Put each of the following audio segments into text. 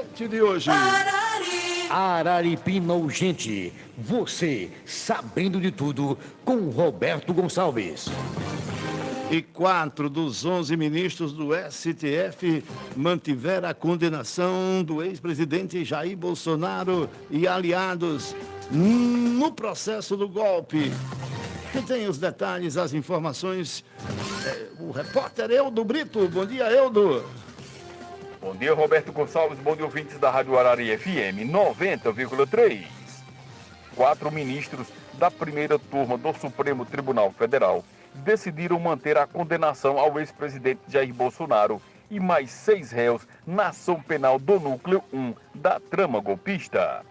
Urgente de hoje. Araripina Urgente. Você sabendo de tudo com Roberto Gonçalves. E 4 dos 11 ministros do STF mantiveram a condenação do ex-presidente Jair Bolsonaro e aliados no processo do golpe. Quem tem os detalhes, as informações, o repórter Eudo Brito. Bom dia, Eudo. Bom dia, Roberto Gonçalves. Bom dia, ouvintes da Rádio Arari FM 90,3. 4 ministros da primeira turma do Supremo Tribunal Federal decidiram manter a condenação ao ex-presidente Jair Bolsonaro e mais 6 réus na ação penal do Núcleo 1 da trama golpista.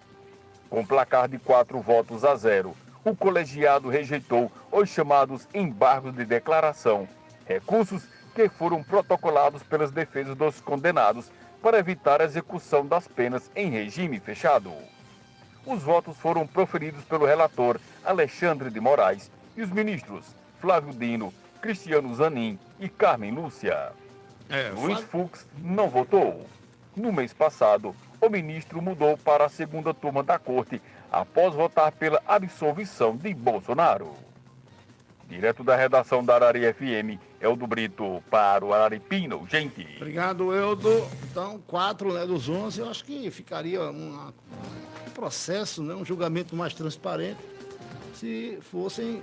Com placar de 4-0, o colegiado rejeitou os chamados embargos de declaração, recursos que foram protocolados pelas defesas dos condenados para evitar a execução das penas em regime fechado. Os votos foram proferidos pelo relator Alexandre de Moraes e os ministros Flávio Dino, Cristiano Zanin e Carmen Lúcia. Luiz Fux não votou. No mês passado, o ministro mudou para a segunda turma da corte após votar pela absolvição de Bolsonaro. Direto da redação da Arari FM, Eudo Brito para o Araripina Urgente. Obrigado, Eudo. Então, 4 dos 11, eu acho que ficaria um processo, um julgamento mais transparente, se fossem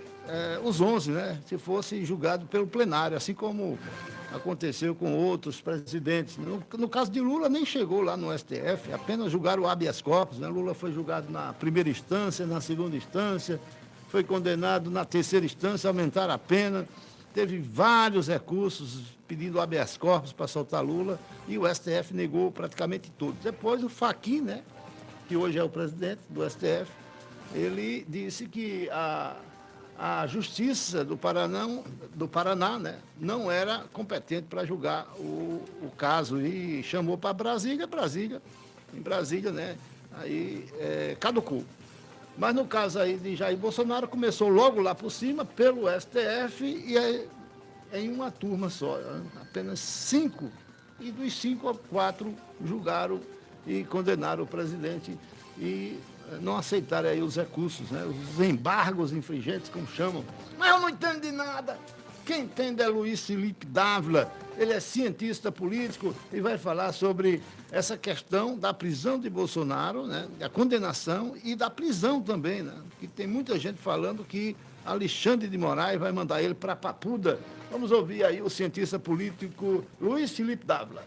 os 11, se fosse julgado pelo plenário, assim como aconteceu com outros presidentes. No caso de Lula, nem chegou lá no STF, apenas julgaram o habeas corpus. Lula foi julgado na primeira instância, na segunda instância, foi condenado na terceira instância, aumentaram a pena. Teve vários recursos pedindo habeas corpus para soltar Lula e o STF negou praticamente todos. Depois o Fachin, que hoje é o presidente do STF, ele disse que a Justiça do Paraná, não era competente para julgar o caso e chamou para Brasília, em Brasília, aí caducou. Mas no caso aí de Jair Bolsonaro, começou logo lá por cima, pelo STF, e em uma turma só, apenas 5, e dos 5, 4 julgaram e condenaram o presidente e não aceitaram aí os recursos, os embargos infringentes, como chamam. Mas eu não entendo de nada. Quem entende é Luiz Felipe Dávila, ele é cientista político e vai falar sobre essa questão da prisão de Bolsonaro, da condenação e da prisão também, que tem muita gente falando que Alexandre de Moraes vai mandar ele para Papuda. Vamos ouvir aí o cientista político Luiz Felipe Dávila.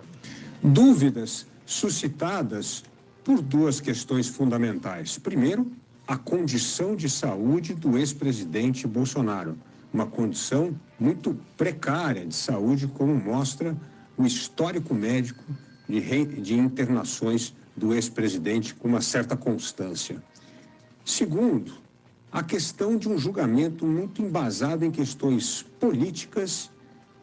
Dúvidas suscitadas por 2 questões fundamentais. Primeiro, a condição de saúde do ex-presidente Bolsonaro. Uma condição muito precária de saúde, como mostra o histórico médico de internações do ex-presidente com uma certa constância. Segundo, a questão de um julgamento muito embasado em questões políticas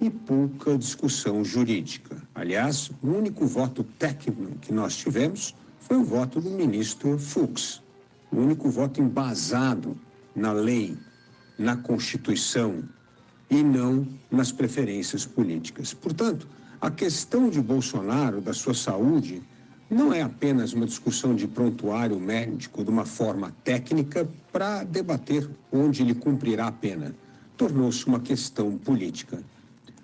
e pouca discussão jurídica. Aliás, o único voto técnico que nós tivemos foi o voto do ministro Fux. O único voto embasado na lei, na Constituição e não nas preferências políticas. Portanto, a questão de Bolsonaro, da sua saúde, não é apenas uma discussão de prontuário médico de uma forma técnica para debater onde ele cumprirá a pena. Tornou-se uma questão política.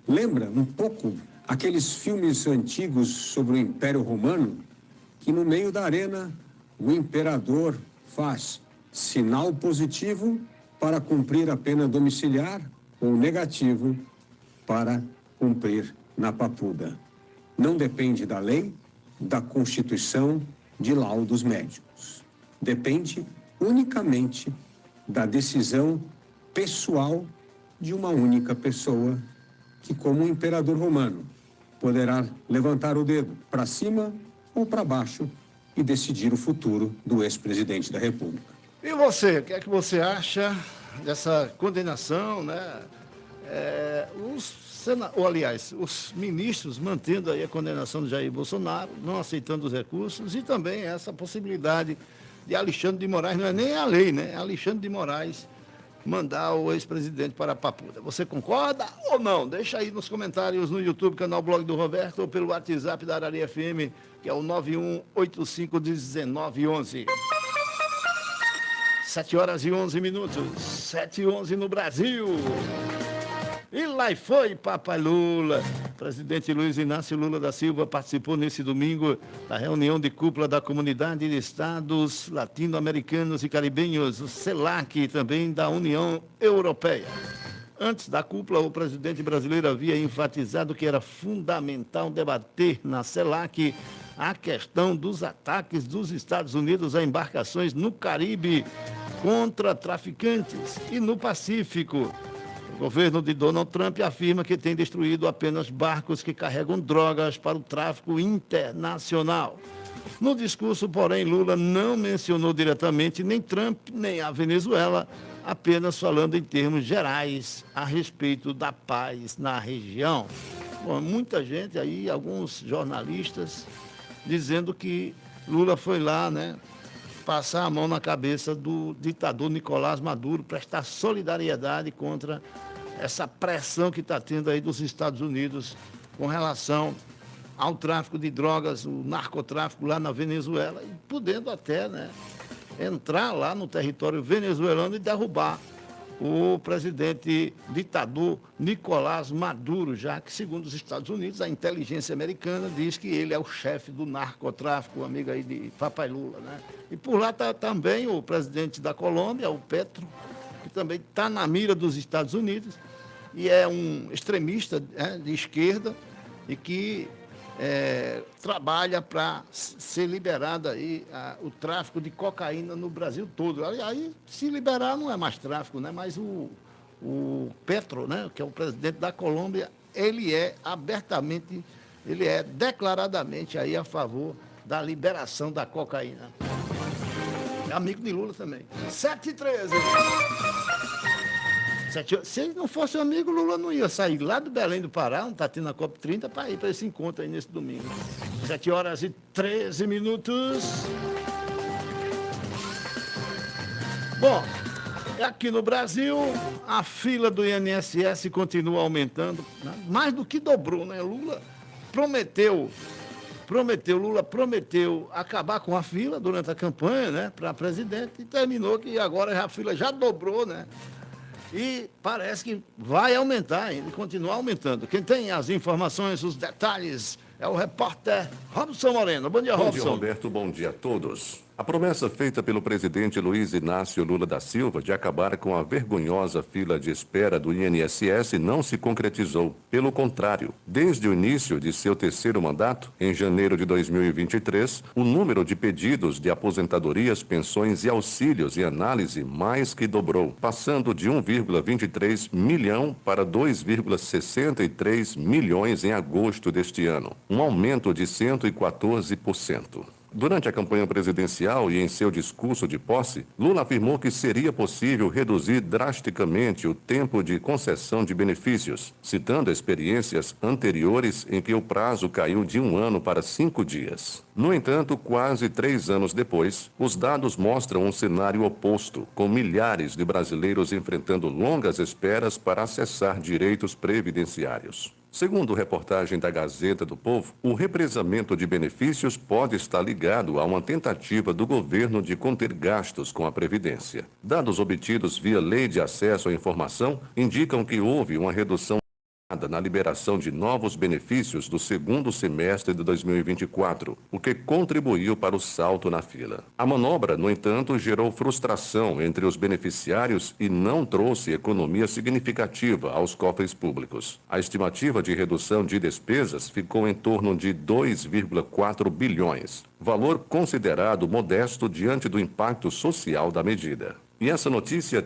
Lembra um pouco aqueles filmes antigos sobre o Império Romano, que no meio da arena o imperador faz sinal positivo para cumprir a pena domiciliar ou negativo para cumprir na Papuda. Não depende da lei, da Constituição, de laudos médicos. Depende unicamente da decisão pessoal de uma única pessoa que, como o imperador romano, poderá levantar o dedo para cima ou para baixo e decidir o futuro do ex-presidente da República. E você, o que é que você acha dessa condenação, os ministros mantendo aí a condenação de Jair Bolsonaro, não aceitando os recursos, e também essa possibilidade de Alexandre de Moraes, não é nem a lei, é Alexandre de Moraes, mandar o ex-presidente para a Papuda. Você concorda ou não? Deixa aí nos comentários no YouTube, canal Blog do Roberto, ou pelo WhatsApp da Araria FM, que é o 91851911. 7h11, 7h11 no Brasil. E lá foi Papai Lula. O presidente Luiz Inácio Lula da Silva participou nesse domingo da reunião de cúpula da Comunidade de Estados Latino-Americanos e Caribenhos, o CELAC, e também da União Europeia. Antes da cúpula, o presidente brasileiro havia enfatizado que era fundamental debater na CELAC a questão dos ataques dos Estados Unidos a embarcações no Caribe contra traficantes e no Pacífico. O governo de Donald Trump afirma que tem destruído apenas barcos que carregam drogas para o tráfico internacional. No discurso, porém, Lula não mencionou diretamente nem Trump nem a Venezuela, apenas falando em termos gerais a respeito da paz na região. Bom, muita gente aí, alguns jornalistas, dizendo que Lula foi lá, né, passar a mão na cabeça do ditador Nicolás Maduro, prestar solidariedade contra essa pressão que está tendo aí dos Estados Unidos com relação ao tráfico de drogas, o narcotráfico lá na Venezuela, e podendo até, né, entrar lá no território venezuelano e derrubar o presidente ditador Nicolás Maduro, já que, segundo os Estados Unidos, a inteligência americana diz que ele é o chefe do narcotráfico, amigo aí de Papai Lula, né? E por lá está também o presidente da Colômbia, o Petro, que também está na mira dos Estados Unidos e é um extremista, né, de esquerda, e que trabalha para ser liberado aí o tráfico de cocaína no Brasil todo. Aí, se liberar, não é mais tráfico, né? Mas o Petro, né, que é o presidente da Colômbia, ele é abertamente, ele é declaradamente aí a favor da liberação da cocaína. É amigo de Lula também. 7h13. Se ele não fosse amigo, Lula não ia sair lá do Belém do Pará, onde está tendo a COP30, para ir para esse encontro aí nesse domingo. 7h13. Bom, aqui no Brasil, a fila do INSS continua aumentando, né? Mais do que dobrou, né? Lula prometeu acabar com a fila durante a campanha, né, para presidente, e terminou que agora a fila já dobrou, né? E parece que vai aumentar ainda, continuar aumentando. Quem tem as informações, os detalhes, é o repórter Robson Moreno. Bom dia, Robson. Bom dia, Roberto. Bom dia a todos. A promessa feita pelo presidente Luiz Inácio Lula da Silva de acabar com a vergonhosa fila de espera do INSS não se concretizou. Pelo contrário, desde o início de seu terceiro mandato, em janeiro de 2023, o número de pedidos de aposentadorias, pensões e auxílios em análise mais que dobrou, passando de 1,23 milhão para 2,63 milhões em agosto deste ano, um aumento de 114%. Durante a campanha presidencial e em seu discurso de posse, Lula afirmou que seria possível reduzir drasticamente o tempo de concessão de benefícios, citando experiências anteriores em que o prazo caiu de 1 ano para 5 dias. No entanto, quase 3 anos depois, os dados mostram um cenário oposto, com milhares de brasileiros enfrentando longas esperas para acessar direitos previdenciários. Segundo reportagem da Gazeta do Povo, o represamento de benefícios pode estar ligado a uma tentativa do governo de conter gastos com a Previdência. Dados obtidos via Lei de Acesso à Informação indicam que houve uma redução na liberação de novos benefícios do segundo semestre de 2024, o que contribuiu para o salto na fila. A manobra, no entanto, gerou frustração entre os beneficiários e não trouxe economia significativa aos cofres públicos. A estimativa de redução de despesas ficou em torno de 2,4 bilhões, valor considerado modesto diante do impacto social da medida. E essa notícia tem